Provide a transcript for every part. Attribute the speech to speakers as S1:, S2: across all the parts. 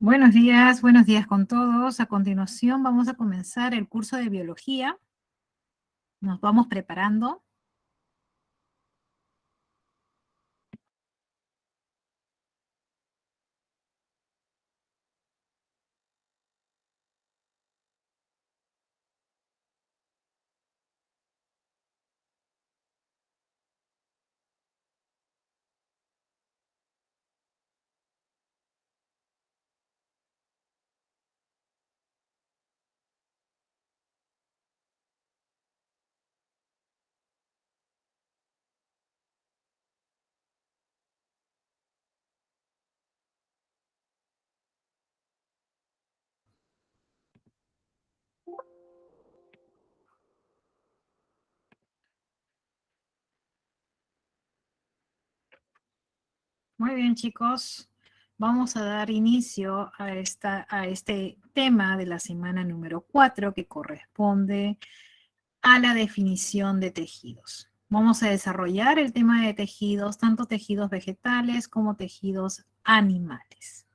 S1: Buenos días con todos. A continuación vamos a comenzar el curso de biología. Nos vamos preparando. Muy bien, chicos. Vamos a dar inicio a este tema de la semana número 4 que corresponde a la definición de tejidos. Vamos a desarrollar el tema de tejidos, tanto tejidos vegetales como tejidos animales.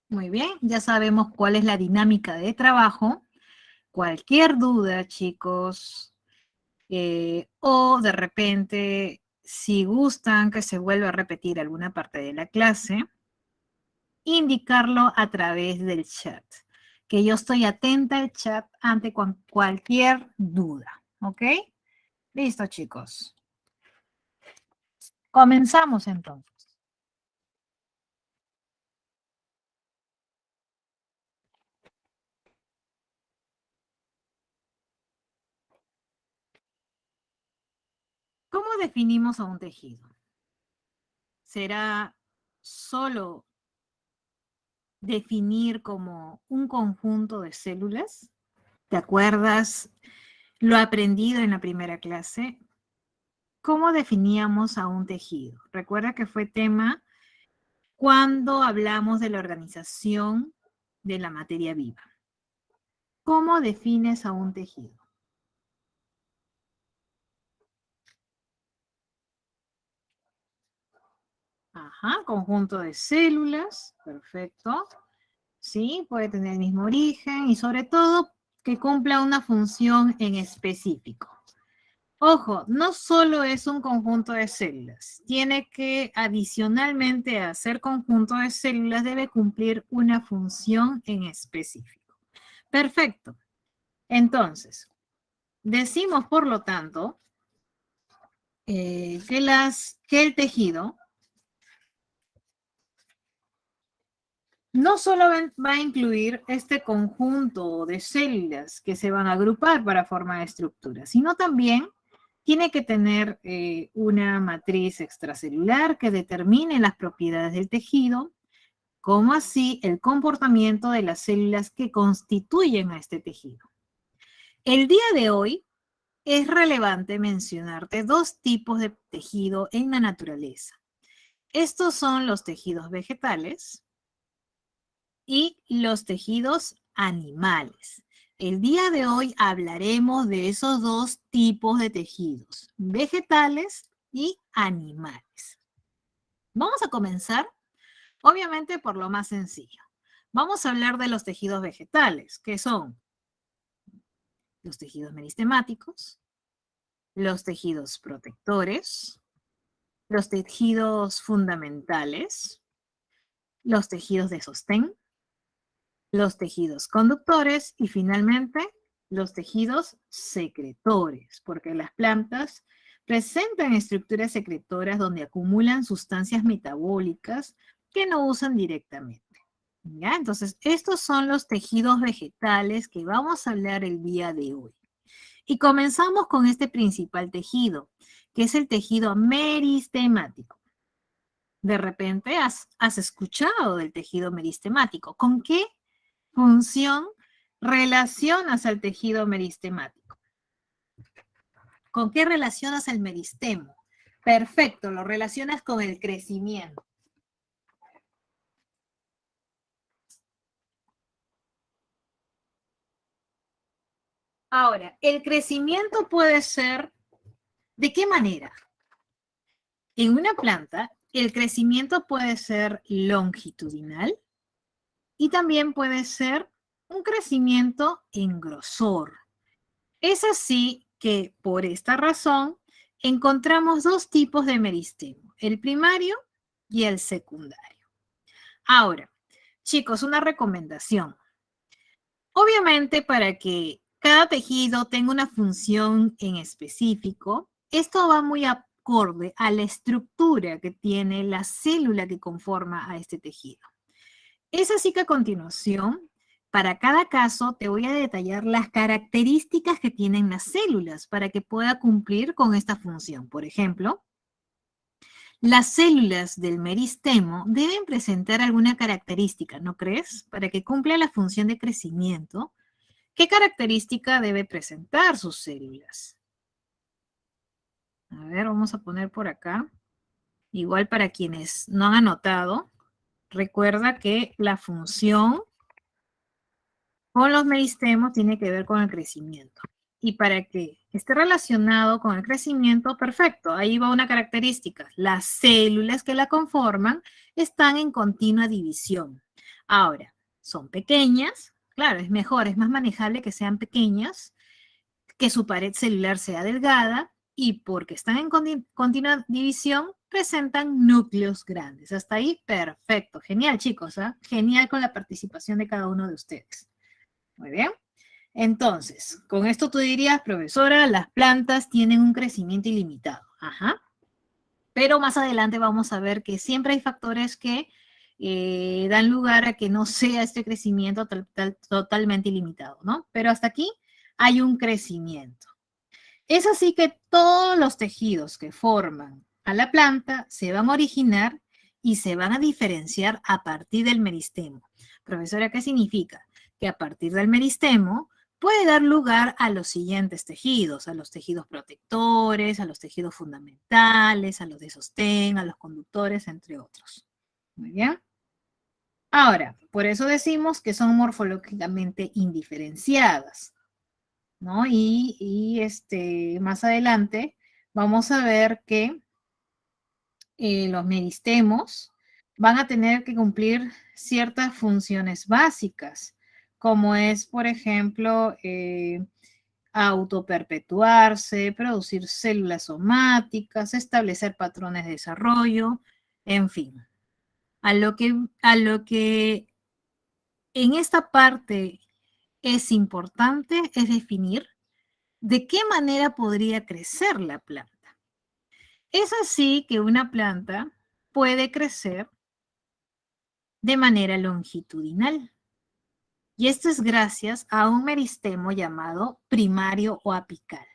S1: Muy bien, ya sabemos cuál es la dinámica de trabajo. Cualquier duda, chicos, o de repente, si gustan que se vuelva a repetir alguna parte de la clase, indicarlo a través del chat, que yo estoy atenta al chat ante cualquier duda, ¿ok? Listo, chicos. Comenzamos entonces. ¿Cómo definimos a un tejido? ¿Será solo definir como un conjunto de células? ¿Te acuerdas lo aprendido en la primera clase? ¿Cómo definíamos a un tejido? Recuerda que fue tema cuando hablamos de la organización de la materia viva. ¿Cómo defines a un tejido? Ajá, conjunto de células, perfecto. Sí, puede tener el mismo origen y sobre todo que cumpla una función en específico. Ojo, no solo es un conjunto de células, tiene que adicionalmente a ser conjunto de células debe cumplir una función en específico. Perfecto. Entonces, decimos por lo tanto que el tejido no solo va a incluir este conjunto de células que se van a agrupar para formar estructuras, sino también tiene que tener una matriz extracelular que determine las propiedades del tejido, como así el comportamiento de las células que constituyen a este tejido. El día de hoy es relevante mencionarte dos tipos de tejido en la naturaleza. Estos son los tejidos vegetales y los tejidos animales. El día de hoy hablaremos de esos dos tipos de tejidos, vegetales y animales. Vamos a comenzar, obviamente, por lo más sencillo. Vamos a hablar de los tejidos vegetales, que son los tejidos meristemáticos, los tejidos protectores, los tejidos fundamentales, los tejidos de sostén, los tejidos conductores y finalmente los tejidos secretores, porque las plantas presentan estructuras secretoras donde acumulan sustancias metabólicas que no usan directamente. ¿Ya? Entonces, estos son los tejidos vegetales que vamos a hablar el día de hoy. Y comenzamos con este principal tejido, que es el tejido meristemático. De repente has escuchado del tejido meristemático. ¿Con qué función relacionas al tejido meristemático? ¿Con qué relacionas el meristemo? Perfecto, lo relacionas con el crecimiento. Ahora, el crecimiento puede ser, ¿de qué manera? En una planta, el crecimiento puede ser longitudinal y también puede ser un crecimiento en grosor. Es así que, por esta razón, encontramos dos tipos de meristemo, el primario y el secundario. Ahora, chicos, una recomendación. Obviamente, para que cada tejido tenga una función en específico, esto va muy acorde a la estructura que tiene la célula que conforma a este tejido. Es así que a continuación, para cada caso, te voy a detallar las características que tienen las células para que pueda cumplir con esta función. Por ejemplo, las células del meristemo deben presentar alguna característica, ¿no crees? Para que cumpla la función de crecimiento. ¿Qué característica debe presentar sus células? A ver, vamos a poner por acá. Igual para quienes no han anotado, recuerda que la función con los meristemos tiene que ver con el crecimiento. Y para que esté relacionado con el crecimiento, perfecto, ahí va una característica. Las células que la conforman están en continua división. Ahora, son pequeñas, claro, es mejor, es más manejable que sean pequeñas, que su pared celular sea delgada y porque están en continua división, presentan núcleos grandes. Hasta ahí, perfecto. Genial, chicos, ¿eh? Genial con la participación de cada uno de ustedes. Muy bien. Entonces, con esto tú dirías, profesora, las plantas tienen un crecimiento ilimitado. Ajá. Pero más adelante vamos a ver que siempre hay factores que dan lugar a que no sea este crecimiento totalmente ilimitado, ¿no? Pero hasta aquí hay un crecimiento. Es así que todos los tejidos que forman a la planta se van a originar y se van a diferenciar a partir del meristemo. Profesora, ¿qué significa? Que a partir del meristemo puede dar lugar a los siguientes tejidos, a los tejidos protectores, a los tejidos fundamentales, a los de sostén, a los conductores, entre otros. Muy bien. Ahora, por eso decimos que son morfológicamente indiferenciadas, ¿no? Más adelante vamos a ver que los meristemos van a tener que cumplir ciertas funciones básicas, como es, por ejemplo, autoperpetuarse, producir células somáticas, establecer patrones de desarrollo, en fin. A lo que en esta parte es importante es definir de qué manera podría crecer la planta. Es así que una planta puede crecer de manera longitudinal. Y esto es gracias a un meristemo llamado primario o apical,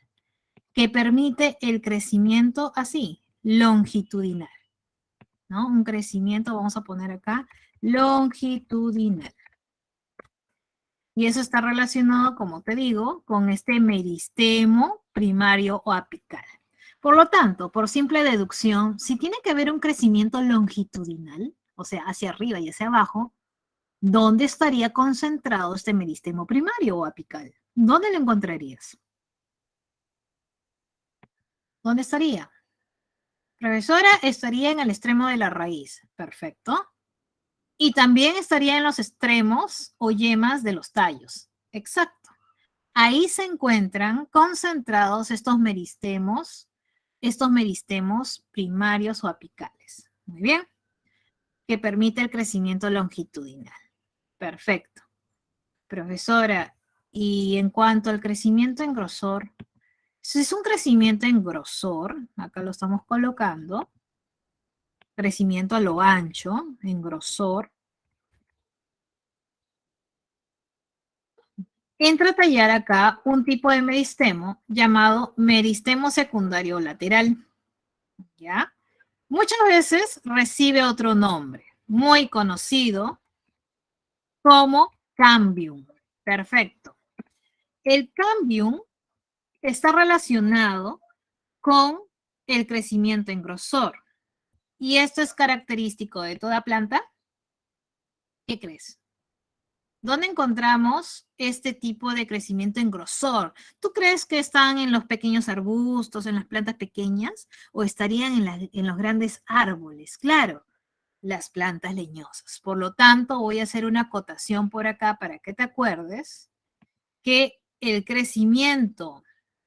S1: que permite el crecimiento así, longitudinal, ¿no? Un crecimiento, vamos a poner acá, longitudinal. Y eso está relacionado, como te digo, con este meristemo primario o apical. Por lo tanto, por simple deducción, si tiene que haber un crecimiento longitudinal, o sea, hacia arriba y hacia abajo, ¿dónde estaría concentrado este meristemo primario o apical? ¿Dónde lo encontrarías? ¿Dónde estaría? Profesora, estaría en el extremo de la raíz. Perfecto. Y también estaría en los extremos o yemas de los tallos. Exacto. Ahí se encuentran concentrados estos meristemos primarios o apicales. Muy bien. Que permite el crecimiento longitudinal. Perfecto. Profesora, y en cuanto al crecimiento en grosor, si es un crecimiento en grosor, acá lo estamos colocando, crecimiento a lo ancho, en grosor, entra a tallar acá un tipo de meristemo llamado meristemo secundario lateral. ¿Ya? Muchas veces recibe otro nombre, muy conocido como cambium. Perfecto. El cambium está relacionado con el crecimiento en grosor. ¿Y esto es característico de toda planta? ¿Qué crees? ¿Dónde encontramos este tipo de crecimiento en grosor? ¿Tú crees que están en los pequeños arbustos, en las plantas pequeñas, o estarían en los grandes árboles? Claro, las plantas leñosas. Por lo tanto, voy a hacer una acotación por acá para que te acuerdes que el crecimiento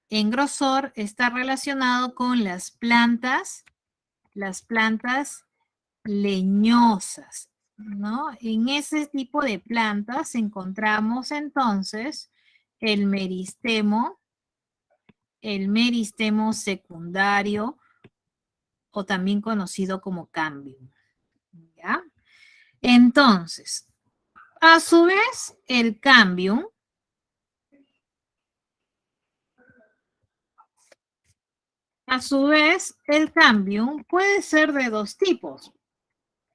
S1: en grosor está relacionado con las plantas leñosas, ¿no? En ese tipo de plantas encontramos entonces el meristemo secundario o también conocido como cambium, ¿ya? Entonces, a su vez, el cambium puede ser de dos tipos.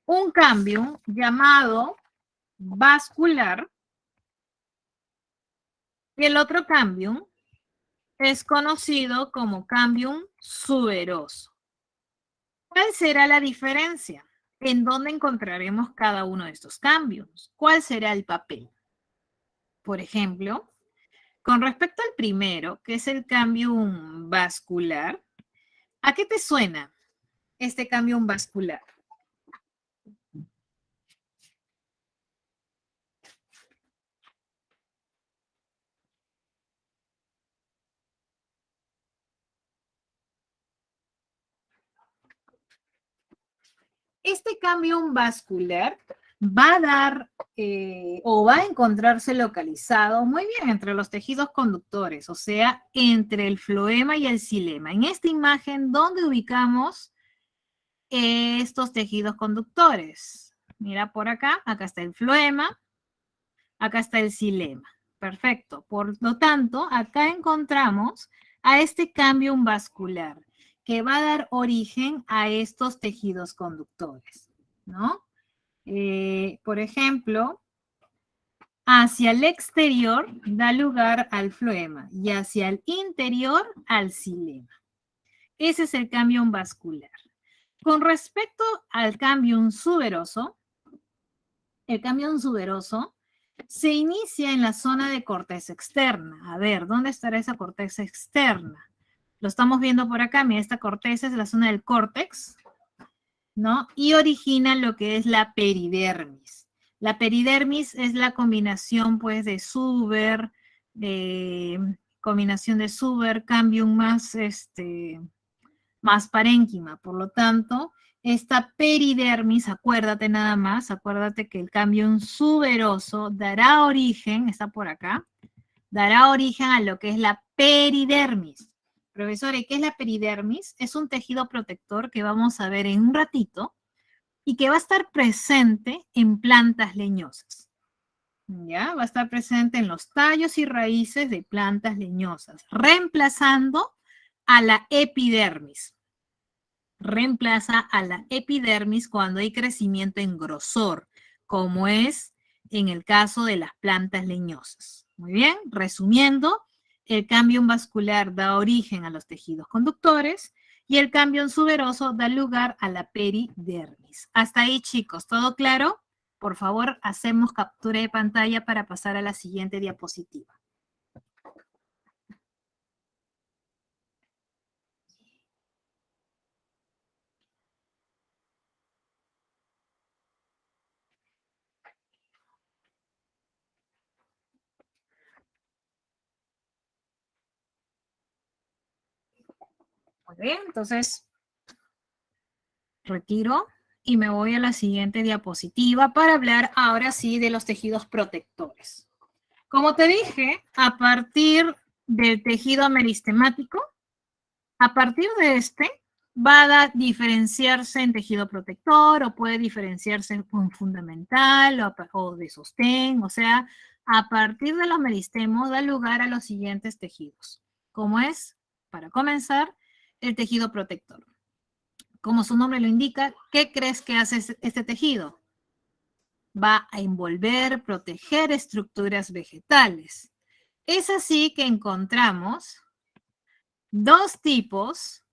S1: Un cambium llamado vascular y el otro cambium es conocido como cambium suberoso. ¿Cuál será la diferencia? ¿En dónde encontraremos cada uno de estos cambios? ¿Cuál será el papel? Por ejemplo, con respecto al primero, que es el cambium vascular, ¿a qué te suena este cambium vascular? Este cambium vascular va a dar o va a encontrarse localizado muy bien entre los tejidos conductores, o sea, entre el floema y el xilema. En esta imagen, ¿dónde ubicamos estos tejidos conductores? Mira por acá, acá está el floema, acá está el xilema. Perfecto. Por lo tanto, acá encontramos a este cambium vascular que va a dar origen a estos tejidos conductores, ¿no? Por ejemplo, hacia el exterior da lugar al floema y hacia el interior al xilema. Ese es el cambium vascular. Con respecto al cambium suberoso, el cambium suberoso se inicia en la zona de corteza externa. A ver, ¿dónde estará esa corteza externa? Lo estamos viendo por acá. Mira, esta corteza es la zona del córtex, ¿no? Y origina lo que es la peridermis. La peridermis es la combinación, pues, de Suber, cambium más parénquima. Por lo tanto, esta peridermis, acuérdate nada más, acuérdate que el cambium suberoso dará origen, está por acá, dará origen a lo que es la peridermis. Profesor, ¿qué es la peridermis? Es un tejido protector que vamos a ver en un ratito y que va a estar presente en plantas leñosas. ¿Ya? Va a estar presente en los tallos y raíces de plantas leñosas, reemplazando a la epidermis. Reemplaza a la epidermis cuando hay crecimiento en grosor, como es en el caso de las plantas leñosas. Muy bien, resumiendo, el cambium vascular da origen a los tejidos conductores y el cambium suberoso da lugar a la peridermis. Hasta ahí, chicos, ¿todo claro? Por favor, hacemos captura de pantalla para pasar a la siguiente diapositiva. Muy bien, entonces retiro y me voy a la siguiente diapositiva para hablar ahora sí de los tejidos protectores. Como te dije, a partir del tejido meristemático, a partir de este, va a diferenciarse en tejido protector o puede diferenciarse en fundamental o de sostén, o sea, a partir de los meristemos da lugar a los siguientes tejidos, como es, para comenzar, el tejido protector. Como su nombre lo indica, ¿qué crees que hace este tejido? Va a envolver, proteger estructuras vegetales. Es así que encontramos dos tipos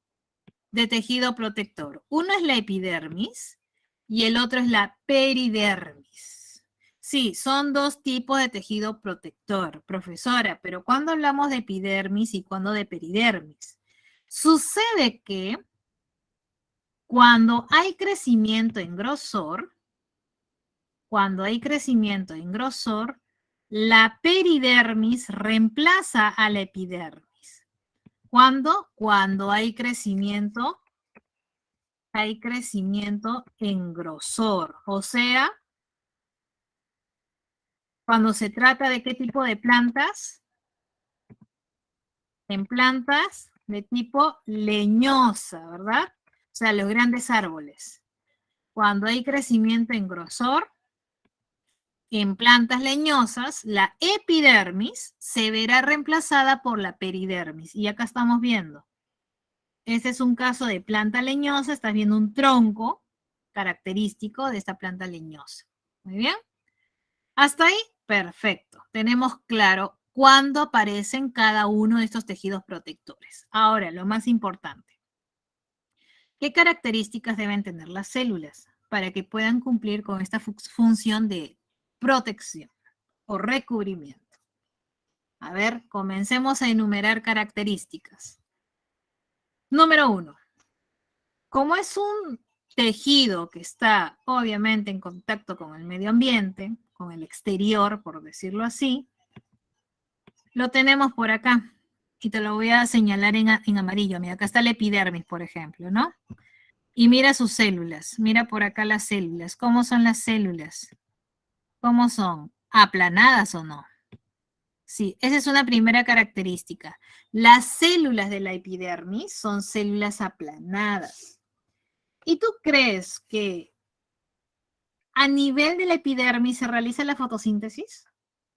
S1: de tejido protector. Uno es la epidermis y el otro es la peridermis. Sí, son dos tipos de tejido protector, profesora, pero cuando hablamos de epidermis y cuando de peridermis, sucede que cuando hay crecimiento en grosor, la peridermis reemplaza a la epidermis. ¿Cuándo? Cuando hay crecimiento en grosor, o sea, cuando se trata de qué tipo de plantas, en plantas de tipo leñosa, ¿verdad? O sea, los grandes árboles. Cuando hay crecimiento en grosor, en plantas leñosas, la epidermis se verá reemplazada por la peridermis. Y acá estamos viendo. Este es un caso de planta leñosa. Estás viendo un tronco característico de esta planta leñosa. Muy bien. Hasta ahí, perfecto. Tenemos claro cuándo aparecen cada uno de estos tejidos protectores. Ahora, lo más importante. ¿Qué características deben tener las células para que puedan cumplir con esta función de protección o recubrimiento? A ver, comencemos a enumerar características. Número 1. Como es un tejido que está obviamente en contacto con el medio ambiente, con el exterior, por decirlo así, lo tenemos por acá. Y te lo voy a señalar en amarillo. Mira, acá está la epidermis, por ejemplo, ¿no? Y mira sus células. Mira por acá las células. ¿Cómo son las células? ¿Cómo son? ¿Aplanadas o no? Sí, esa es una primera característica. Las células de la epidermis son células aplanadas. ¿Y tú crees que a nivel de la epidermis se realiza la fotosíntesis?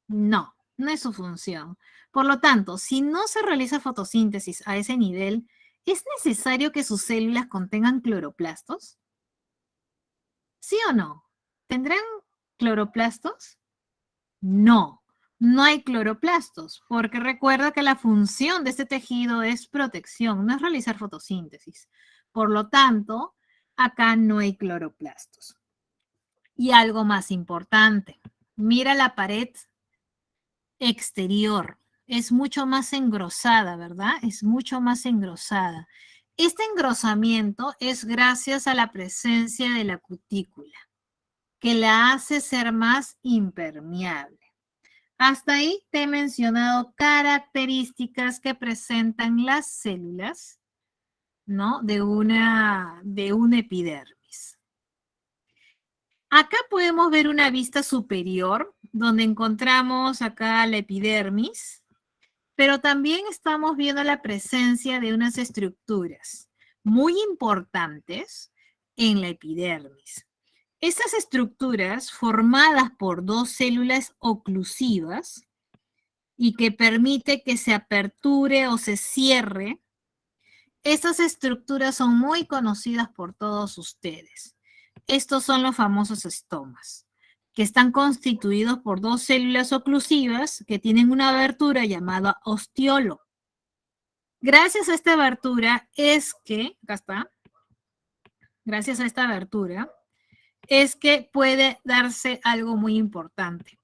S1: No, no es su función. Por lo tanto, si no se realiza fotosíntesis a ese nivel, ¿es necesario que sus células contengan cloroplastos? ¿Sí o no? ¿Tendrán cloroplastos? No, no hay cloroplastos, porque recuerda que la función de este tejido es protección, no es realizar fotosíntesis. Por lo tanto, acá no hay cloroplastos. Y algo más importante, mira la pared exterior. Es mucho más engrosada, ¿verdad? Es mucho más engrosada. Este engrosamiento es gracias a la presencia de la cutícula, que la hace ser más impermeable. Hasta ahí te he mencionado características que presentan las células, ¿no? De una epidermis. Acá podemos ver una vista superior, donde encontramos acá la epidermis, pero también estamos viendo la presencia de unas estructuras muy importantes en la epidermis. Estas estructuras formadas por dos células oclusivas y que permite que se aperture o se cierre, estas estructuras son muy conocidas por todos ustedes. Estos son los famosos estomas, que están constituidos por dos células oclusivas que tienen una abertura llamada ostiolo. Gracias a esta abertura es que, acá está, gracias a esta abertura, es que puede darse algo muy importante.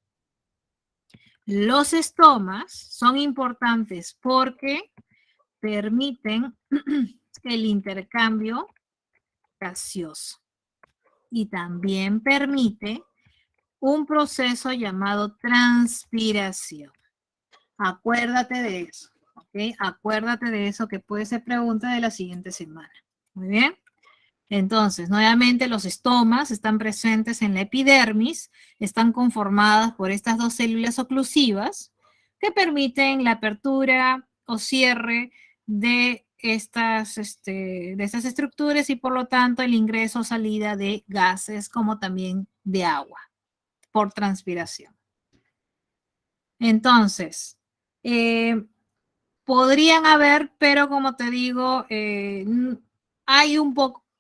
S1: Los estomas son importantes porque permiten el intercambio gaseoso y también permite un proceso llamado transpiración. Acuérdate de eso, ¿ok? Acuérdate de eso que puede ser pregunta de la siguiente semana. Muy bien. Entonces, nuevamente los estomas están presentes en la epidermis, están conformadas por estas dos células oclusivas que permiten la apertura o cierre de estas estructuras y por lo tanto el ingreso o salida de gases como también de agua por transpiración. Entonces, podrían haber, pero como te digo, hay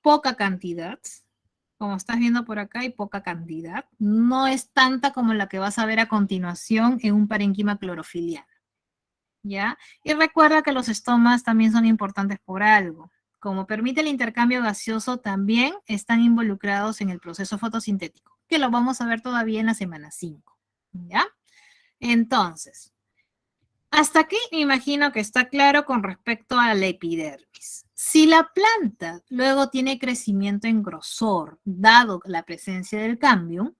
S1: poca cantidad. Como estás viendo por acá, hay poca cantidad. No es tanta como la que vas a ver a continuación en un parénquima clorofiliano. ¿Ya? Y recuerda que los estomas también son importantes por algo. Como permite el intercambio gaseoso, también están involucrados en el proceso fotosintético. que lo vamos a ver todavía en la semana 5, ¿ya? Entonces, hasta aquí me imagino que está claro con respecto a la epidermis. Si la planta luego tiene crecimiento en grosor, dado la presencia del cambium,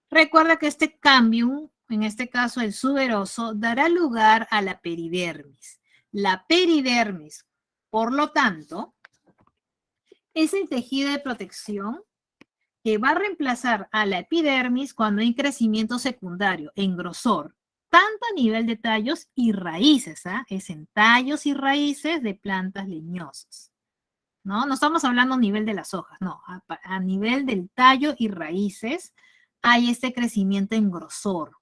S1: recuerda que este cambium, en este caso el suberoso, dará lugar a la peridermis. La peridermis, por lo tanto, es el tejido de protección que va a reemplazar a la epidermis cuando hay crecimiento secundario en grosor, tanto a nivel de tallos y raíces, ¿ah? Es en tallos y raíces de plantas leñosas, ¿no? No estamos hablando a nivel de las hojas, no, a nivel del tallo y raíces hay este crecimiento en grosor.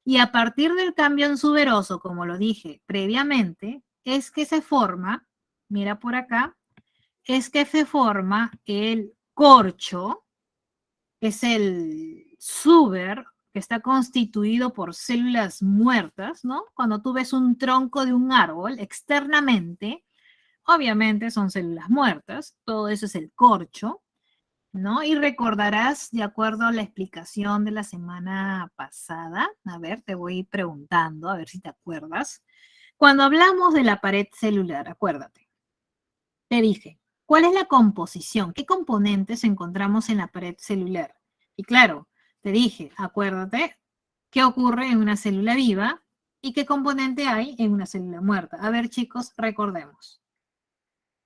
S1: Y a partir del cambio en suberoso, como lo dije previamente, es que se forma, mira por acá, es que se forma el corcho, es el suber, que está constituido por células muertas, ¿no? Cuando tú ves un tronco de un árbol externamente, obviamente son células muertas, todo eso es el corcho, ¿no? Y recordarás, de acuerdo a la explicación de la semana pasada, a ver, te voy preguntando, a ver si te acuerdas. Cuando hablamos de la pared celular, acuérdate, te dije, ¿cuál es la composición? ¿Qué componentes encontramos en la pared celular? Y claro, te dije, acuérdate, ¿qué ocurre en una célula viva y qué componente hay en una célula muerta? A ver, chicos, recordemos.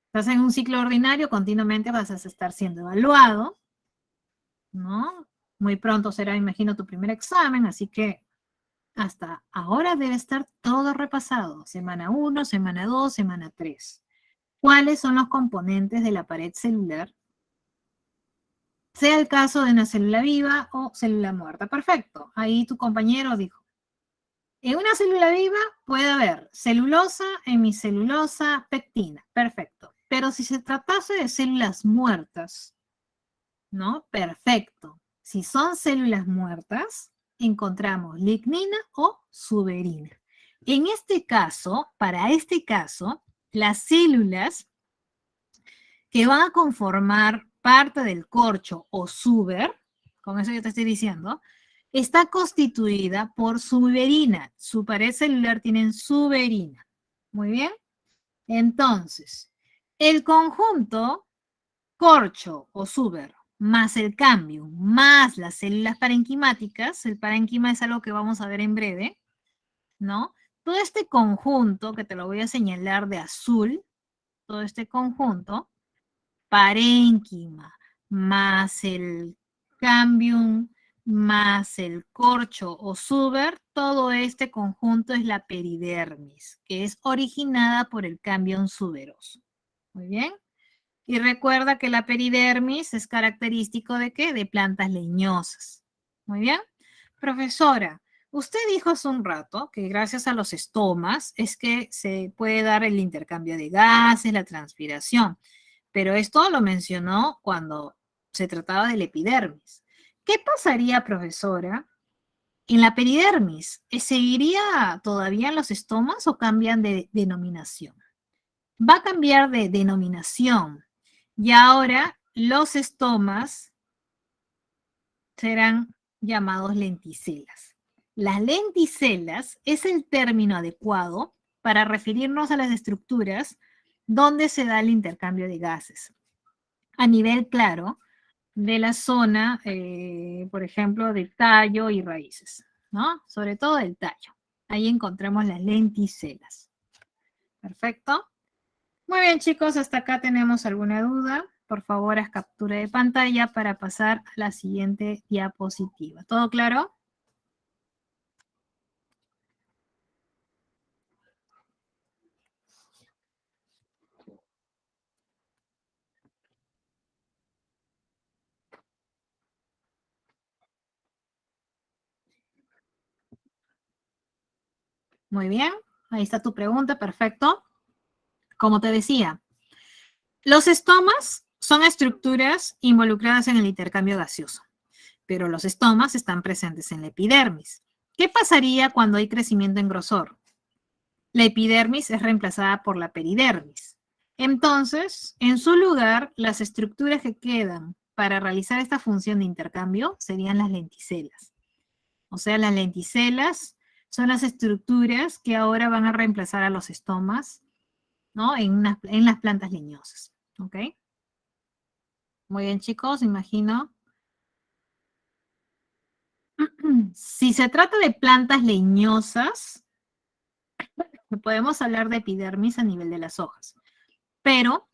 S1: Estás en un ciclo ordinario, continuamente vas a estar siendo evaluado, ¿no? Muy pronto será, imagino, tu primer examen, así que hasta ahora debe estar todo repasado. Semana 1, semana 2, semana 3. ¿Cuáles son los componentes de la pared celular? Sea el caso de una célula viva o célula muerta. Perfecto. Ahí tu compañero dijo. En una célula viva puede haber celulosa, hemicelulosa, pectina. Perfecto. Pero si se tratase de células muertas, ¿no? Perfecto. Si son células muertas, encontramos lignina o suberina. En este caso, para este caso, las células que van a conformar parte del corcho o suber, con eso yo te estoy diciendo, está constituida por suberina. Su pared celular tiene suberina. Muy bien. Entonces, el conjunto corcho o suber más el cambio, más las células parenquimáticas, el parenquima es algo que vamos a ver en breve, ¿no? Todo este conjunto, que te lo voy a señalar de azul, todo este conjunto, parénquima, más el cambium, más el corcho o suber, todo este conjunto es la peridermis, que es originada por el cambium suberoso. Muy bien. Y recuerda que la peridermis es característico de ¿qué? De plantas leñosas. Muy bien. Profesora, usted dijo hace un rato que gracias a los estomas es que se puede dar el intercambio de gases, la transpiración. Pero esto lo mencionó cuando se trataba del epidermis. ¿Qué pasaría, profesora, en la peridermis? ¿Seguiría todavía en los estomas o cambian de denominación? Va a cambiar de denominación. Y ahora los estomas serán llamados lenticelas. Las lenticelas es el término adecuado para referirnos a las estructuras donde se da el intercambio de gases. A nivel claro de la zona, por ejemplo, de tallo y raíces, ¿no? Sobre todo del tallo. Ahí encontramos las lenticelas. Perfecto. Muy bien, chicos, hasta acá tenemos alguna duda. Por favor, haz captura de pantalla para pasar a la siguiente diapositiva. ¿Todo claro? Muy bien. Ahí está tu pregunta, perfecto. Como te decía, los estomas son estructuras involucradas en el intercambio gaseoso, pero los estomas están presentes en la epidermis. ¿Qué pasaría cuando hay crecimiento en grosor? La epidermis es reemplazada por la peridermis. Entonces, en su lugar, las estructuras que quedan para realizar esta función de intercambio serían las lenticelas. O sea, las lenticelas son las estructuras que ahora van a reemplazar a los estomas, ¿no? En las plantas leñosas, ¿ok? Muy bien, chicos, imagino. Si se trata de plantas leñosas, podemos hablar de epidermis a nivel de las hojas. Pero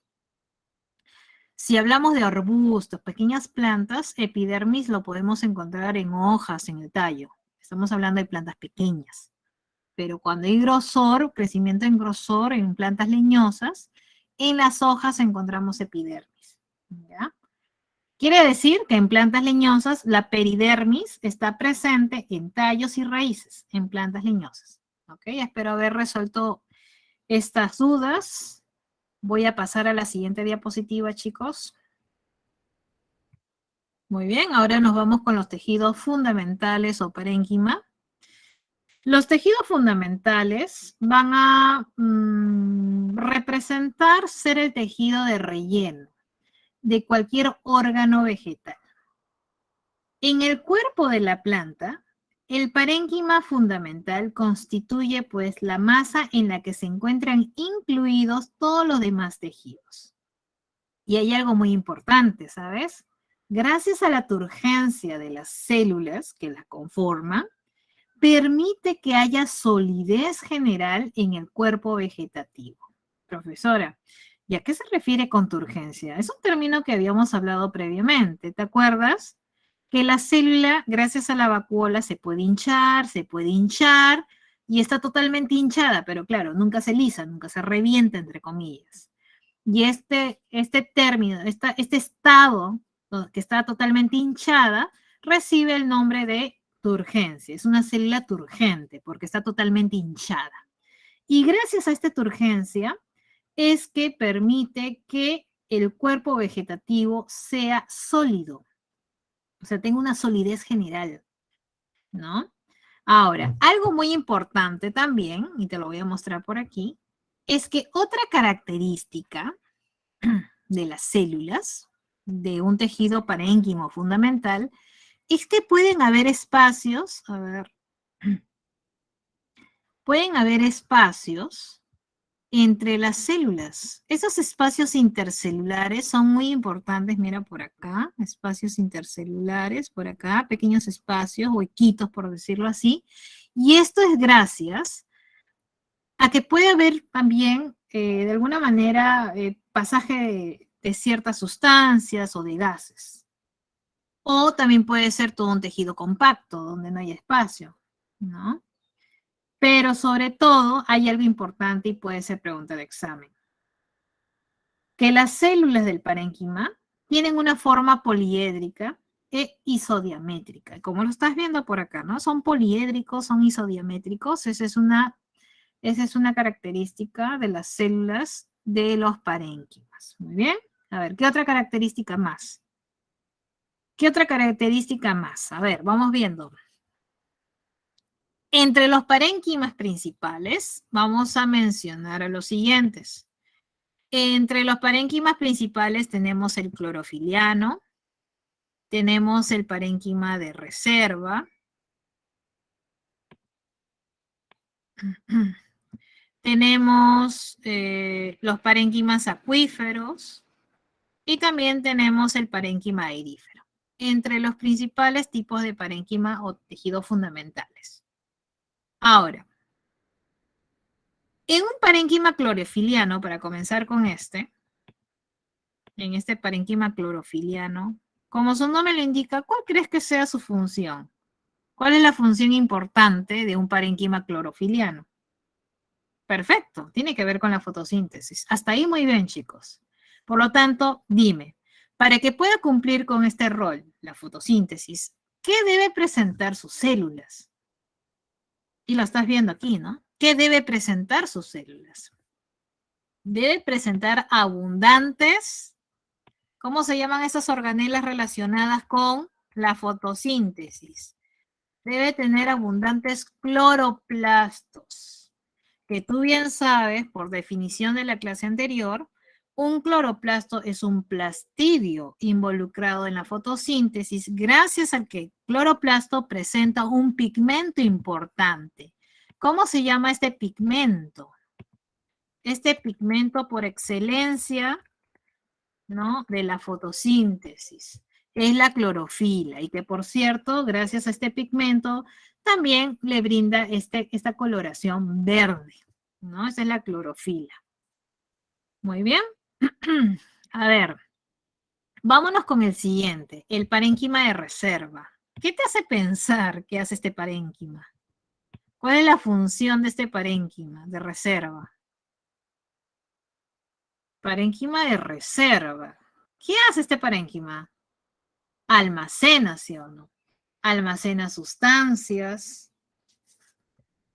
S1: si hablamos de arbustos, pequeñas plantas, epidermis lo podemos encontrar en hojas, en el tallo. Estamos hablando de plantas pequeñas. Pero cuando hay grosor, crecimiento en grosor en plantas leñosas, en las hojas encontramos epidermis. ¿Ya? Quiere decir que en plantas leñosas la peridermis está presente en tallos y raíces, en plantas leñosas. ¿Ok? Espero haber resuelto estas dudas. Voy a pasar a la siguiente diapositiva, chicos. Muy bien, ahora nos vamos con los tejidos fundamentales o parénquima. Los tejidos fundamentales van a representar ser el tejido de relleno de cualquier órgano vegetal. En el cuerpo de la planta, el parénquima fundamental constituye pues la masa en la que se encuentran incluidos todos los demás tejidos. Y hay algo muy importante, ¿sabes? Gracias a la turgencia de las células que la conforman, permite que haya solidez general en el cuerpo vegetativo. Profesora, ¿y a qué se refiere con turgencia? Es un término que habíamos hablado previamente, ¿te acuerdas? Que la célula, gracias a la vacuola, se puede hinchar y está totalmente hinchada, pero claro, nunca se lisa, nunca se revienta, entre comillas. Y este término, este estado que está totalmente hinchada, recibe el nombre de turgencia. Es una célula turgente porque está totalmente hinchada. Y gracias a esta turgencia es que permite que el cuerpo vegetativo sea sólido. O sea, tenga una solidez general, ¿no? Ahora, algo muy importante también, y te lo voy a mostrar por aquí, es que otra característica de las células de un tejido parénquimo fundamental es que pueden haber espacios, a ver, pueden haber espacios entre las células. Esos espacios intercelulares son muy importantes, mira por acá, espacios intercelulares, por acá, pequeños espacios, huequitos por decirlo así, y esto es gracias a que puede haber también, de alguna manera, pasaje de ciertas sustancias o de gases. O también puede ser todo un tejido compacto, donde no hay espacio, ¿no? Pero sobre todo hay algo importante y puede ser pregunta de examen. Que las células del parénquima tienen una forma poliédrica e isodiamétrica. Como lo estás viendo por acá, ¿no? Son poliédricos, son isodiamétricos. Esa es una característica de las células de los parénquimas. Muy bien. A ver, ¿qué otra característica más? ¿Qué otra característica más? A ver, vamos viendo. Entre los parénquimas principales, vamos a mencionar a los siguientes. Entre los parénquimas principales tenemos el clorofiliano, tenemos el parénquima de reserva, tenemos los parénquimas acuíferos y también tenemos el parénquima aerífero, entre los principales tipos de parénquima o tejidos fundamentales. Ahora, en un parénquima clorofiliano, para comenzar con en este parénquima clorofiliano, como su nombre lo indica, ¿cuál crees que sea su función? ¿Cuál es la función importante de un parénquima clorofiliano? Perfecto, tiene que ver con la fotosíntesis. Hasta ahí muy bien, chicos. Por lo tanto, dime, para que pueda cumplir con este rol, la fotosíntesis, ¿qué debe presentar sus células? Y lo estás viendo aquí, ¿no? ¿Qué debe presentar sus células? Debe presentar abundantes, ¿cómo se llaman esas organelas relacionadas con la fotosíntesis? Debe tener abundantes cloroplastos, que tú bien sabes, por definición de la clase anterior, Un cloroplasto es un plastidio involucrado en la fotosíntesis gracias a que el cloroplasto presenta un pigmento importante. ¿Cómo se llama este pigmento? Este pigmento por excelencia, ¿no?, de la fotosíntesis es la clorofila, y que por cierto, gracias a este pigmento, también le brinda esta coloración verde, ¿no? Esa es la clorofila. Muy bien. A ver, vámonos con el siguiente, el parénquima de reserva. ¿Qué te hace pensar que hace este parénquima? ¿Cuál es la función de este parénquima de reserva? Parénquima de reserva. ¿Qué hace este parénquima? Almacena, ¿sí o no? Almacena sustancias,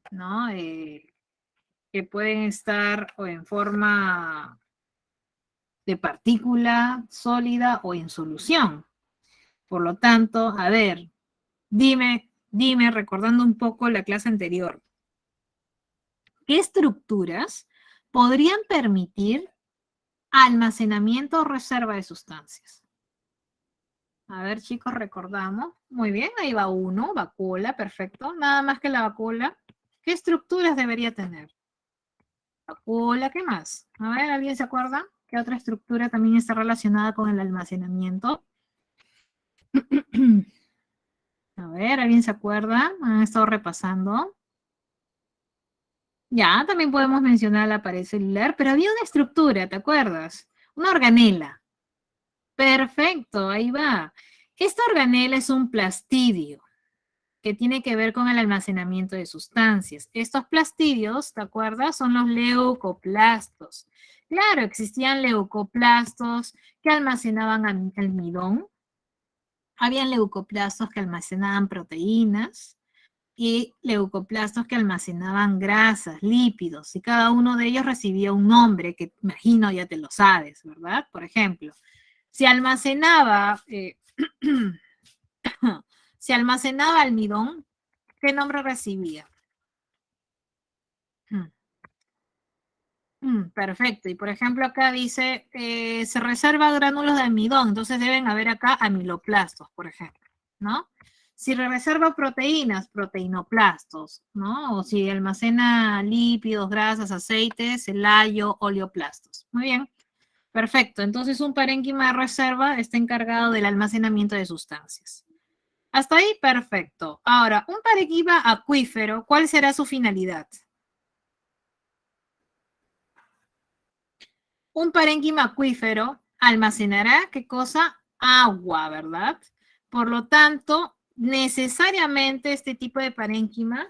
S1: ¿no? Que pueden estar o en forma de partícula sólida o en solución. Por lo tanto, a ver, dime, recordando un poco la clase anterior, ¿qué estructuras podrían permitir almacenamiento o reserva de sustancias? A ver, chicos, recordamos. Muy bien, ahí va uno, vacuola, perfecto. Nada más que la vacuola. ¿Qué estructuras debería tener? Vacuola, ¿qué más? A ver, ¿alguien se acuerda? ¿Qué otra estructura también está relacionada con el almacenamiento? A ver, ¿alguien se acuerda? Han estado repasando. Ya, también podemos mencionar la pared celular, pero había una estructura, ¿te acuerdas? Una organela. Perfecto, ahí va. Esta organela es un plastidio que tiene que ver con el almacenamiento de sustancias. Estos plastidios, ¿te acuerdas? Son los leucoplastos. Claro, existían leucoplastos que almacenaban almidón. Habían leucoplastos que almacenaban proteínas y leucoplastos que almacenaban grasas, lípidos, y cada uno de ellos recibía un nombre que, imagino, ya te lo sabes, ¿verdad? Por ejemplo, si almacenaba, si almacenaba almidón, ¿qué nombre recibía? Perfecto. Y por ejemplo acá dice, se reserva gránulos de almidón, entonces deben haber acá amiloplastos, por ejemplo, ¿no? Si reserva proteínas, proteinoplastos, ¿no? O si almacena lípidos, grasas, aceites, helayo, oleoplastos. Muy bien. Perfecto. Entonces un parénquima de reserva está encargado del almacenamiento de sustancias. Hasta ahí, perfecto. Ahora, un parénquima acuífero, ¿cuál será su finalidad? Un parénquima acuífero almacenará, ¿qué cosa? Agua, ¿verdad? Por lo tanto, necesariamente este tipo de parénquima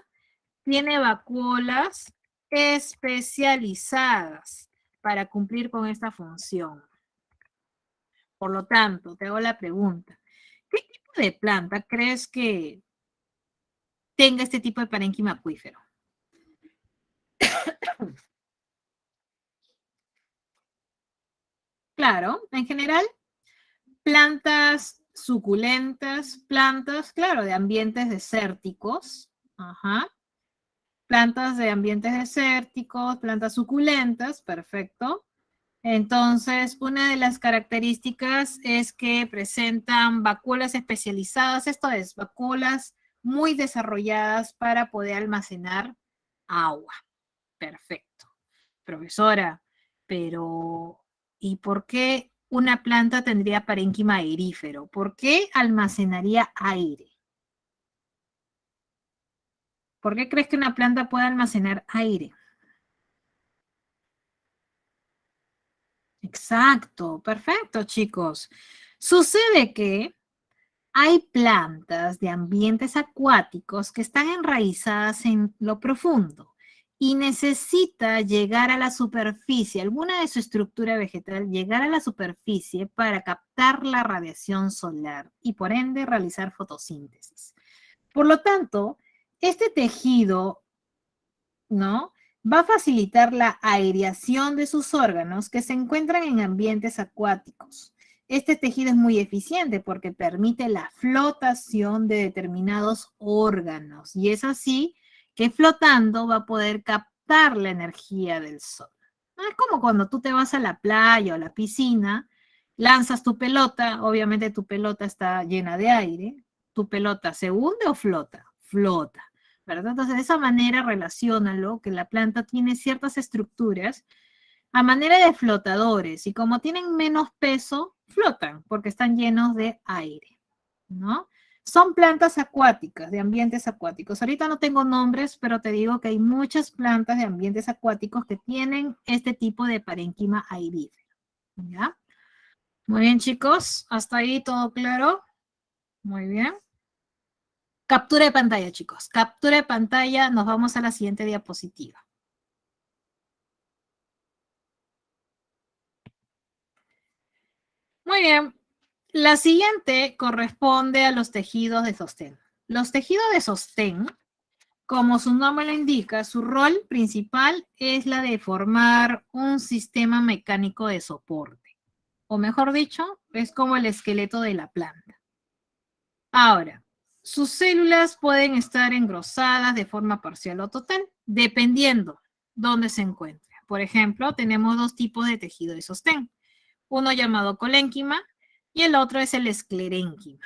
S1: tiene vacuolas especializadas para cumplir con esta función. Por lo tanto, te hago la pregunta, ¿qué tipo de planta crees que tenga este tipo de parénquima acuífero? Claro, en general, plantas suculentas, plantas, claro, de ambientes desérticos, ajá, plantas de ambientes desérticos, plantas suculentas, perfecto. Entonces, una de las características es que presentan vacuolas especializadas, esto es, vacuolas muy desarrolladas para poder almacenar agua. Perfecto. Profesora, pero ¿y por qué una planta tendría parénquima aerífero? ¿Por qué almacenaría aire? ¿Por qué crees que una planta puede almacenar aire? Exacto, perfecto, chicos. Sucede que hay plantas de ambientes acuáticos que están enraizadas en lo profundo y necesita llegar a la superficie, alguna de su estructura vegetal, llegar a la superficie para captar la radiación solar y por ende realizar fotosíntesis. Por lo tanto, este tejido, ¿no?, va a facilitar la aireación de sus órganos que se encuentran en ambientes acuáticos. Este tejido es muy eficiente porque permite la flotación de determinados órganos y es así que flotando va a poder captar la energía del sol. Es como cuando tú te vas a la playa o a la piscina, lanzas tu pelota, obviamente tu pelota está llena de aire, tu pelota se hunde o flota, flota, ¿verdad? Entonces de esa manera relaciónalo, que la planta tiene ciertas estructuras a manera de flotadores y como tienen menos peso, flotan porque están llenos de aire, ¿no? Son plantas acuáticas, de ambientes acuáticos. Ahorita no tengo nombres, pero te digo que hay muchas plantas de ambientes acuáticos que tienen este tipo de parénquima aerífera, ¿ya? Muy bien, chicos. ¿Hasta ahí todo claro? Muy bien. Captura de pantalla, chicos. Captura de pantalla. Nos vamos a la siguiente diapositiva. Muy bien. La siguiente corresponde a los tejidos de sostén. Los tejidos de sostén, como su nombre lo indica, su rol principal es la de formar un sistema mecánico de soporte. O mejor dicho, es como el esqueleto de la planta. Ahora, sus células pueden estar engrosadas de forma parcial o total, dependiendo dónde se encuentre. Por ejemplo, tenemos dos tipos de tejido de sostén. Uno llamado colénquima y el otro es el esclerénquima.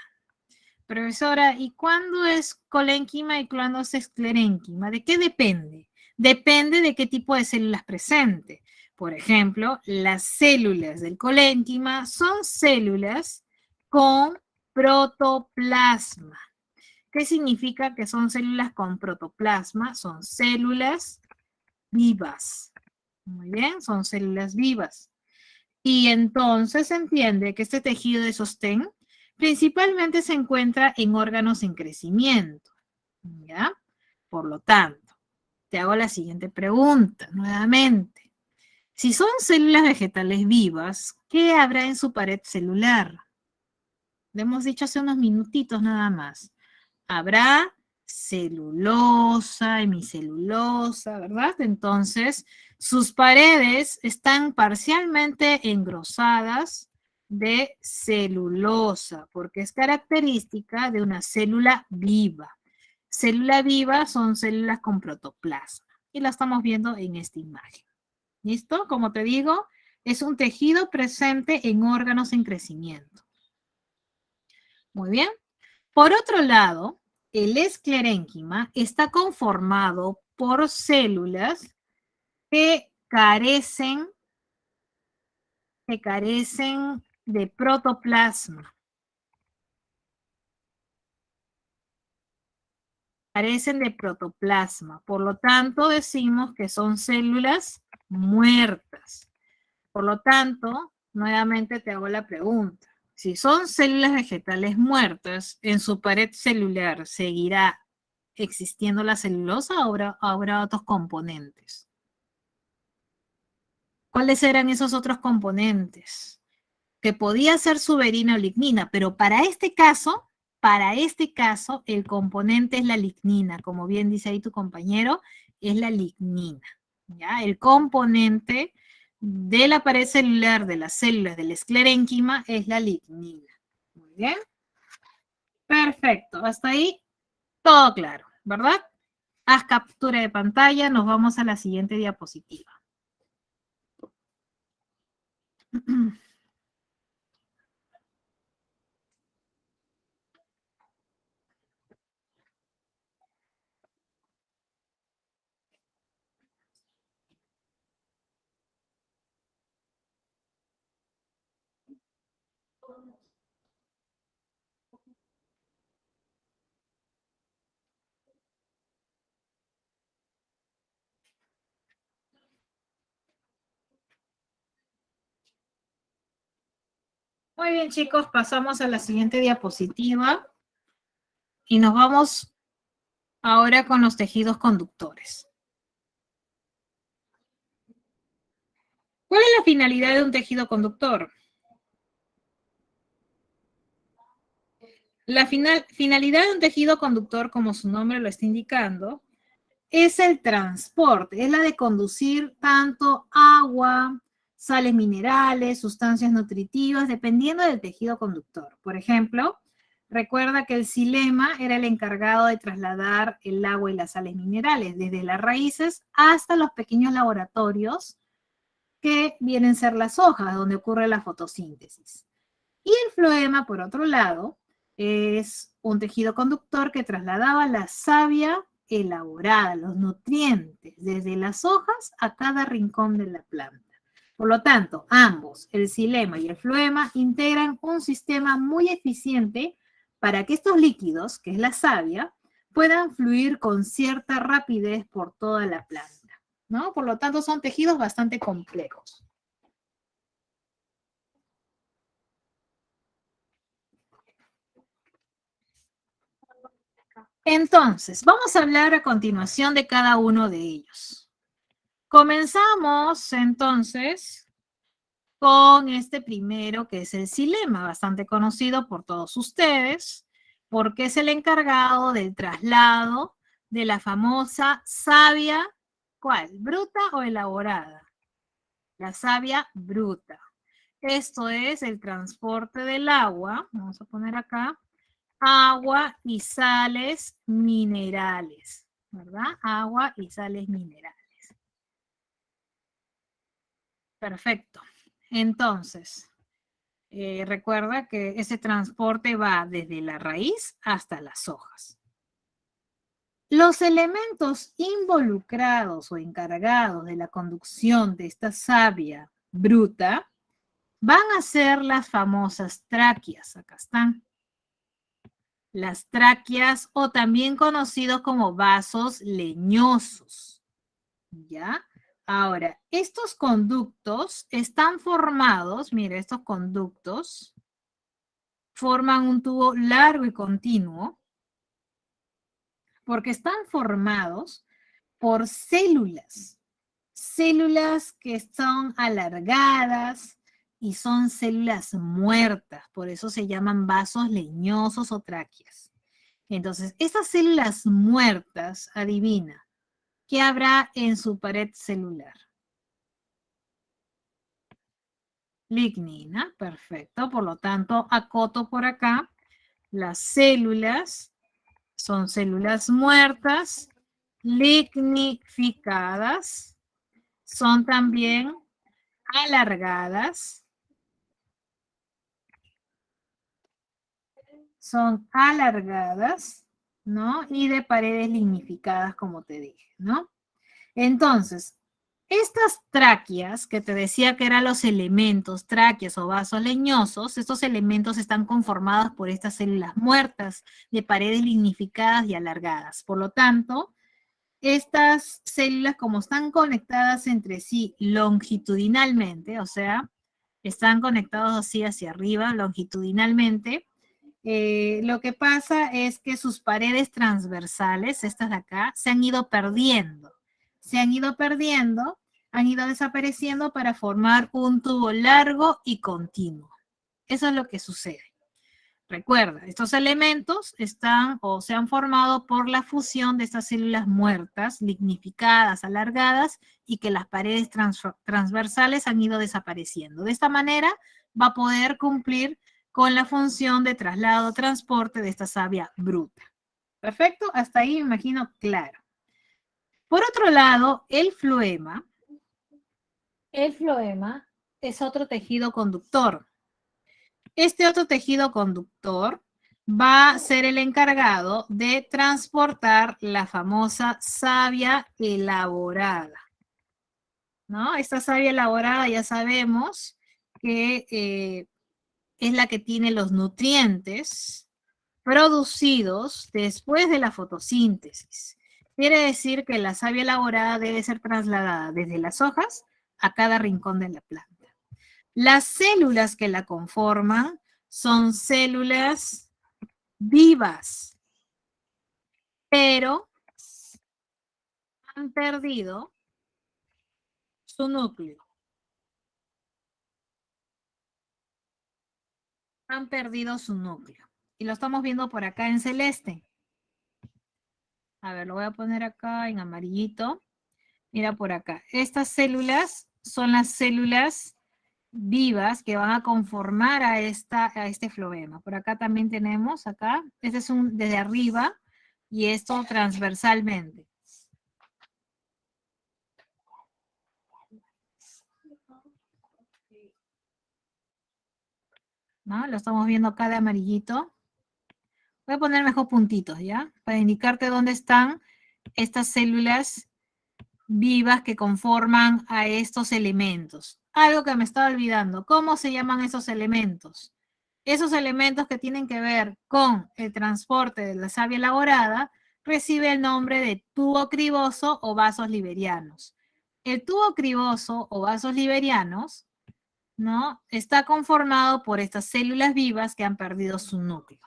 S1: Profesora, ¿y cuándo es colénquima y cuándo es esclerénquima? ¿De qué depende? Depende de qué tipo de células presente. Por ejemplo, las células del colénquima son células con protoplasma. ¿Qué significa que son células con protoplasma? Son células vivas. Muy bien, son células vivas. Y entonces se entiende que este tejido de sostén principalmente se encuentra en órganos en crecimiento, ¿ya? Por lo tanto, te hago la siguiente pregunta nuevamente. Si son células vegetales vivas, ¿qué habrá en su pared celular? Lo hemos dicho hace unos minutitos nada más. Habrá celulosa, hemicelulosa, ¿verdad? Entonces, sus paredes están parcialmente engrosadas de celulosa, porque es característica de una célula viva. Célula viva son células con protoplasma, y la estamos viendo en esta imagen. ¿Listo? Como te digo, es un tejido presente en órganos en crecimiento. Muy bien. Por otro lado, el esclerénquima está conformado por células que carecen de protoplasma. Carecen de protoplasma. Por lo tanto, decimos que son células muertas. Por lo tanto, nuevamente te hago la pregunta. Si son células vegetales muertas, en su pared celular seguirá existiendo la celulosa o habrá otros componentes. ¿Cuáles eran esos otros componentes? Que podía ser suberina o lignina, pero para este caso, el componente es la lignina, como bien dice ahí tu compañero, es la lignina. ¿Ya? El componente de la pared celular de las células del esclerénquima es la lignina. Muy bien. Perfecto. Hasta ahí todo claro, ¿verdad? Haz captura de pantalla. Nos vamos a la siguiente diapositiva. Muy bien, chicos, pasamos a la siguiente diapositiva y nos vamos ahora con los tejidos conductores. ¿Cuál es la finalidad de un tejido conductor? La finalidad de un tejido conductor, como su nombre lo está indicando, es el transporte, es la de conducir tanto agua, sales minerales, sustancias nutritivas, dependiendo del tejido conductor. Por ejemplo, recuerda que el xilema era el encargado de trasladar el agua y las sales minerales, desde las raíces hasta los pequeños laboratorios que vienen a ser las hojas donde ocurre la fotosíntesis. Y el floema, por otro lado, es un tejido conductor que trasladaba la savia elaborada, los nutrientes, desde las hojas a cada rincón de la planta. Por lo tanto, ambos, el xilema y el floema, integran un sistema muy eficiente para que estos líquidos, que es la savia, puedan fluir con cierta rapidez por toda la planta, ¿no? Por lo tanto, son tejidos bastante complejos. Entonces, vamos a hablar a continuación de cada uno de ellos. Comenzamos entonces con este primero que es el xilema, bastante conocido por todos ustedes, porque es el encargado del traslado de la famosa savia, ¿cuál? ¿Bruta o elaborada? La savia bruta. Esto es el transporte del agua, vamos a poner acá, agua y sales minerales, ¿verdad? Agua y sales minerales. Perfecto. Entonces, recuerda que ese transporte va desde la raíz hasta las hojas. Los elementos involucrados o encargados de la conducción de esta savia bruta van a ser las famosas tráqueas. Acá están. Las tráqueas o también conocidos como vasos leñosos. ¿Ya? Ahora, estos conductos están formados, mire, estos conductos forman un tubo largo y continuo porque están formados por células, células que son alargadas y son células muertas, por eso se llaman vasos leñosos o tráqueas. Entonces, estas células muertas, adivina, ¿qué habrá en su pared celular? Lignina, perfecto. Por lo tanto, acoto por acá, las células son células muertas, lignificadas, son también alargadas, ¿no? Y de paredes lignificadas, como te dije, ¿no? Entonces, estas tráqueas, que te decía que eran los elementos, tráqueas o vasos leñosos, estos elementos están conformados por estas células muertas de paredes lignificadas y alargadas. Por lo tanto, estas células, como están conectadas entre sí longitudinalmente, o sea, están conectados así hacia arriba longitudinalmente, lo que pasa es que sus paredes transversales, estas de acá, se han ido perdiendo. Se han ido perdiendo, han ido desapareciendo para formar un tubo largo y continuo. Eso es lo que sucede. Recuerda, estos elementos están o se han formado por la fusión de estas células muertas, lignificadas, alargadas, y que las paredes transversales han ido desapareciendo. De esta manera va a poder cumplir con la función de traslado, transporte de esta savia bruta. Perfecto, hasta ahí me imagino claro. Por otro lado, el floema es otro tejido conductor. Este otro tejido conductor va a ser el encargado de transportar la famosa savia elaborada, ¿no? Esta savia elaborada ya sabemos que es la que tiene los nutrientes producidos después de la fotosíntesis. Quiere decir que la savia elaborada debe ser trasladada desde las hojas a cada rincón de la planta. Las células que la conforman son células vivas, pero han perdido su núcleo. Han perdido su núcleo. Y lo estamos viendo por acá en celeste. A ver, lo voy a poner acá en amarillito. Mira por acá. Estas células son las células vivas que van a conformar a este floema. Por acá también tenemos, acá, este es un desde arriba y esto transversalmente. ¿no? Lo estamos viendo acá de amarillito. Voy a poner mejor puntitos, ¿ya? Para indicarte dónde están estas células vivas que conforman a estos elementos. Algo que me estaba olvidando. ¿Cómo se llaman esos elementos? Esos elementos que tienen que ver con el transporte de la savia elaborada recibe el nombre de tubo criboso o vasos liberianos. El tubo criboso o vasos liberianos, ¿no? Está conformado por estas células vivas que han perdido su núcleo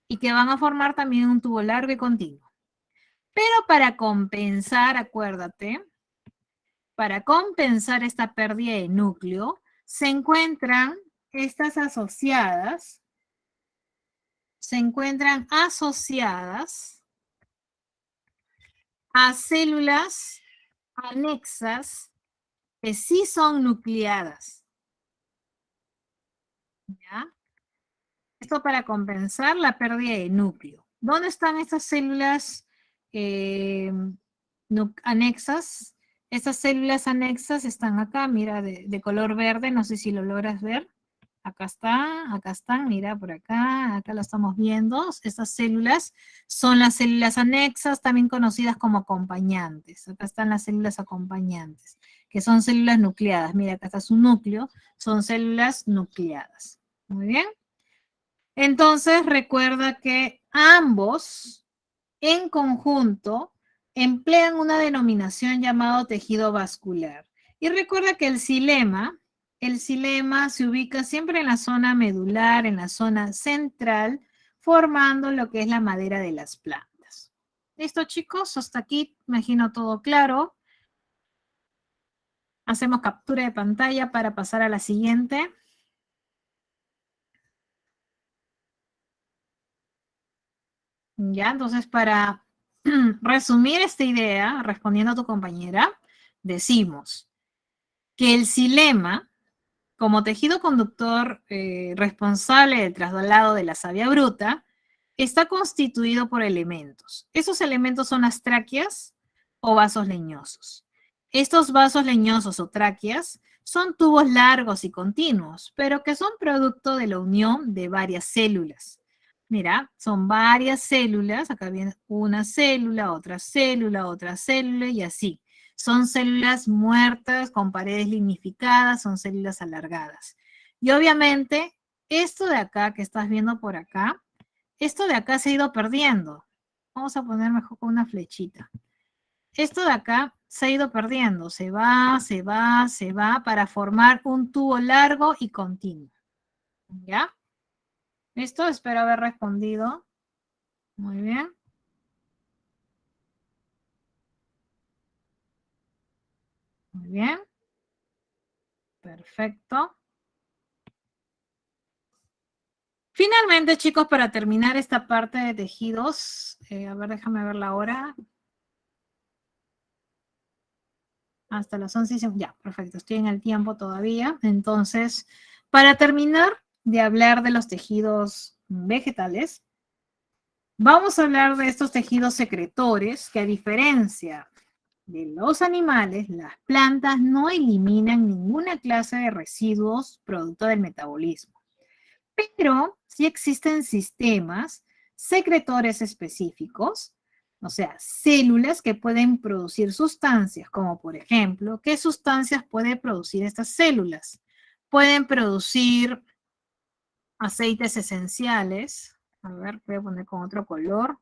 S1: y que van a formar también un tubo largo y continuo. Pero para compensar, acuérdate, para compensar esta pérdida de núcleo, se encuentran estas asociadas, a células anexas que sí son nucleadas. ¿Ya? Esto para compensar la pérdida de núcleo. ¿Dónde están estas células anexas? Estas células anexas están acá, mira, de color verde, no sé si lo logras ver. Acá están, mira, por acá lo estamos viendo. Estas células son las células anexas, también conocidas como acompañantes. Acá están las células acompañantes, que son células nucleadas. Mira, acá está su núcleo, son células nucleadas. Muy bien. Entonces, recuerda que ambos, en conjunto, emplean una denominación llamado tejido vascular. Y recuerda que el xilema se ubica siempre en la zona medular, en la zona central, formando lo que es la madera de las plantas. ¿Listo, chicos? Hasta aquí, imagino todo claro. Hacemos captura de pantalla para pasar a la siguiente. Ya, entonces para resumir esta idea, respondiendo a tu compañera, decimos que el xilema, como tejido conductor responsable del traslado de la savia bruta, está constituido por elementos. Esos elementos son las tráqueas o vasos leñosos. Estos vasos leñosos o tráqueas son tubos largos y continuos, pero que son producto de la unión de varias células. Mira, son varias células, acá viene una célula y así. Son células muertas con paredes lignificadas, son células alargadas. Y obviamente, esto de acá que estás viendo por acá, esto de acá se ha ido perdiendo. Vamos a poner mejor con una flechita. Esto de acá se ha ido perdiendo, se va para formar un tubo largo y continuo. ¿Ya? ¿Listo? Espero haber respondido. Muy bien. Muy bien. Perfecto. Finalmente, chicos, para terminar esta parte de tejidos, a ver, déjame ver la hora. Hasta las 11 ya, perfecto, estoy en el tiempo todavía. Entonces, para terminar de hablar de los tejidos vegetales, vamos a hablar de estos tejidos secretores que, a diferencia de los animales, las plantas no eliminan ninguna clase de residuos producto del metabolismo. Pero sí existen sistemas secretores específicos, o sea, células que pueden producir sustancias, como por ejemplo, ¿qué sustancias pueden producir estas células? Pueden producir aceites esenciales, a ver, voy a poner con otro color.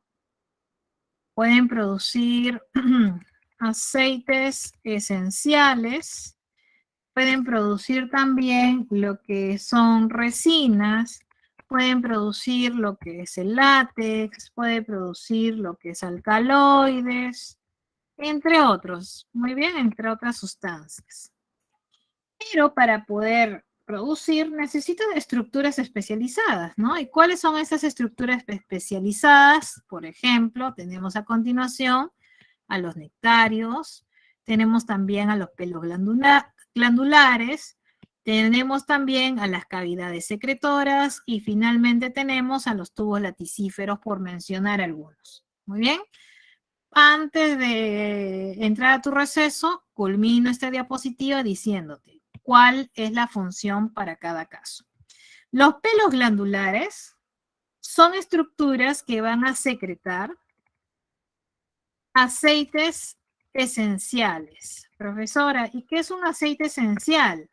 S1: Pueden producir aceites esenciales, pueden producir también lo que son resinas, pueden producir lo que es el látex, puede producir lo que es alcaloides, entre otros, muy bien, entre otras sustancias. Pero para poder producir necesitan estructuras especializadas, ¿no? ¿Y cuáles son esas estructuras especializadas? Por ejemplo, tenemos a continuación a los nectarios, tenemos también a los pelos glandulares, tenemos también a las cavidades secretoras y finalmente tenemos a los tubos laticíferos, por mencionar algunos. Muy bien. Antes de entrar a tu receso, culmino esta diapositiva diciéndote cuál es la función para cada caso. Los pelos glandulares son estructuras que van a secretar aceites esenciales. Profesora, ¿y qué es un aceite esencial?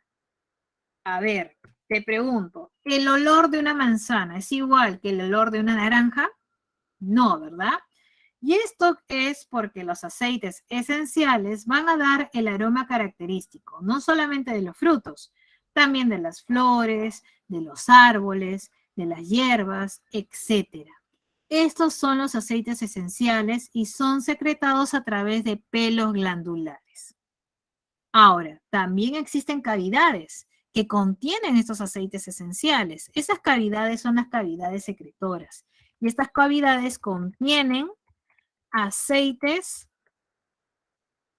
S1: A ver, te pregunto, ¿el olor de una manzana es igual que el olor de una naranja? No, ¿verdad? Y esto es porque los aceites esenciales van a dar el aroma característico, no solamente de los frutos, también de las flores, de los árboles, de las hierbas, etc. Estos son los aceites esenciales y son secretados a través de pelos glandulares. Ahora, también existen cavidades que contienen estos aceites esenciales. Esas cavidades son las cavidades secretoras. Y estas cavidades contienen aceites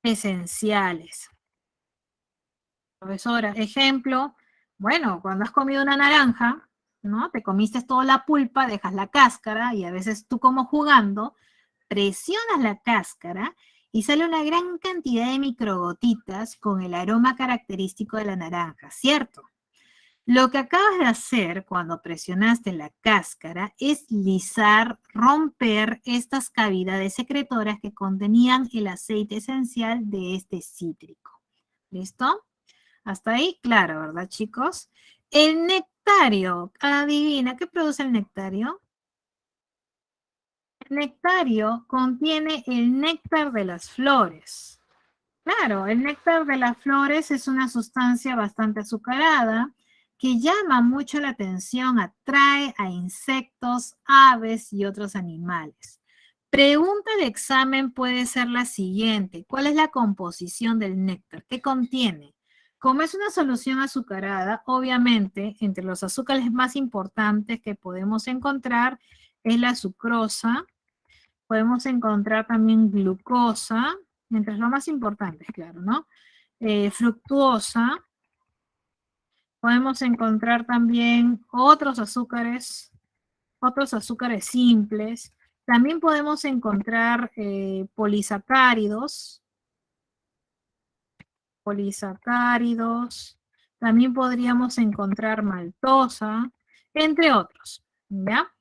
S1: esenciales. Profesora, ejemplo, bueno, cuando has comido una naranja, ¿no? Te comiste toda la pulpa, dejas la cáscara y a veces tú como jugando, presionas la cáscara y sale una gran cantidad de microgotitas con el aroma característico de la naranja, ¿cierto? Lo que acabas de hacer cuando presionaste la cáscara es lisar, romper estas cavidades secretoras que contenían el aceite esencial de este cítrico. ¿Listo? Hasta ahí, claro, ¿verdad, chicos? El nectario, adivina, ¿qué produce el nectario? El nectario contiene el néctar de las flores. Claro, el néctar de las flores es una sustancia bastante azucarada que llama mucho la atención, atrae a insectos, aves y otros animales. Pregunta de examen puede ser la siguiente. ¿Cuál es la composición del néctar? ¿Qué contiene? Como es una solución azucarada, obviamente, entre los azúcares más importantes que podemos encontrar es la sucrosa. Podemos encontrar también glucosa, entre los más importantes, claro, ¿no? Fructuosa. Podemos encontrar también otros azúcares simples. También podemos encontrar polisacáridos. También podríamos encontrar maltosa, entre otros, ¿ya?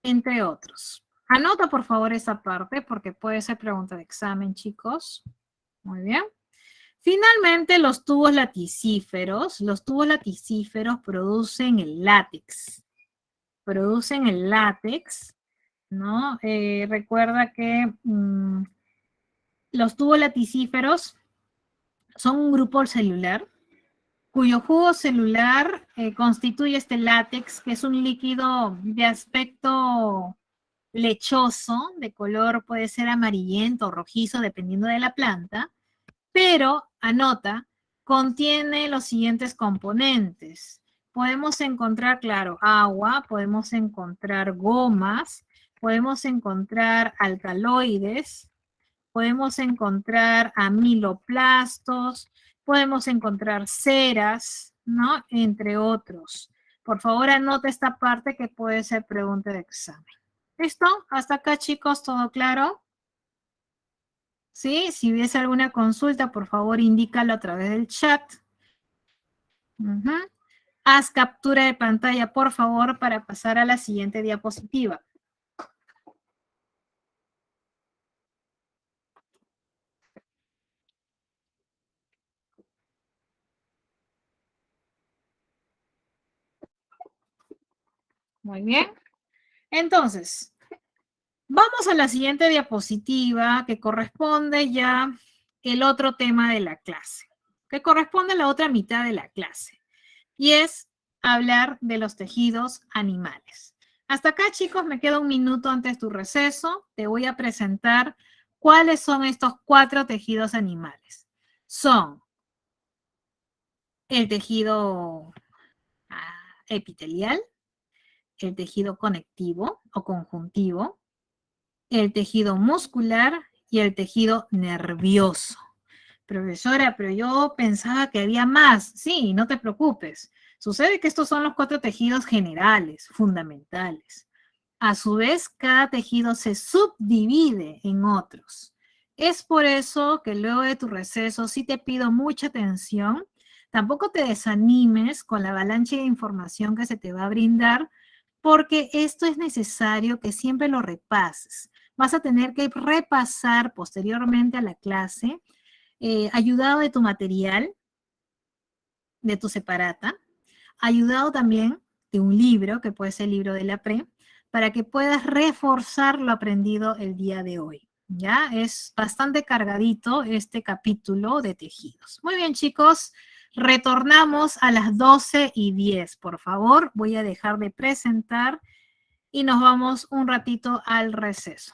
S1: Entre otros. Anota por favor esa parte porque puede ser pregunta de examen, chicos. Muy bien. Finalmente, los tubos laticíferos. Los tubos laticíferos producen el látex. Producen el látex, ¿no? Recuerda que los tubos laticíferos son un grupo celular cuyo jugo celular constituye este látex, que es un líquido de aspecto lechoso, de color puede ser amarillento o rojizo, dependiendo de la planta, pero, anota, contiene los siguientes componentes. Podemos encontrar, claro, agua, podemos encontrar gomas, podemos encontrar alcaloides, podemos encontrar amiloplastos, podemos encontrar ceras, ¿no? Entre otros. Por favor, anota esta parte que puede ser pregunta de examen. ¿Listo? Hasta acá, chicos, ¿todo claro? ¿Sí? Si hubiese alguna consulta, por favor, indícalo a través del chat. Haz captura de pantalla, por favor, para pasar a la siguiente diapositiva. Muy bien. Entonces, vamos a la siguiente diapositiva que corresponde ya el otro tema de la clase, que corresponde a la otra mitad de la clase, y es hablar de los tejidos animales. Hasta acá, chicos, me queda un minuto antes de tu receso. Te voy a presentar cuáles son estos 4 tejidos animales. Son el tejido epitelial, el tejido conectivo o conjuntivo, el tejido muscular y el tejido nervioso. Profesora, pero yo pensaba que había más. Sí, no te preocupes. Sucede que estos son los 4 tejidos generales, fundamentales. A su vez, cada tejido se subdivide en otros. Es por eso que luego de tu receso sí te pido mucha atención. tampoco te desanimes con la avalancha de información que se te va a brindar, porque esto es necesario que siempre lo repases. Vas a tener que repasar posteriormente a la clase, ayudado de tu material, de tu separata, ayudado también de un libro, que puede ser el libro de la pre, para que puedas reforzar lo aprendido el día de hoy. ¿Ya? Es bastante cargadito este capítulo de tejidos. Muy bien, chicos. Retornamos a las 12:10, por favor. Voy a dejar de presentar y nos vamos un ratito al receso.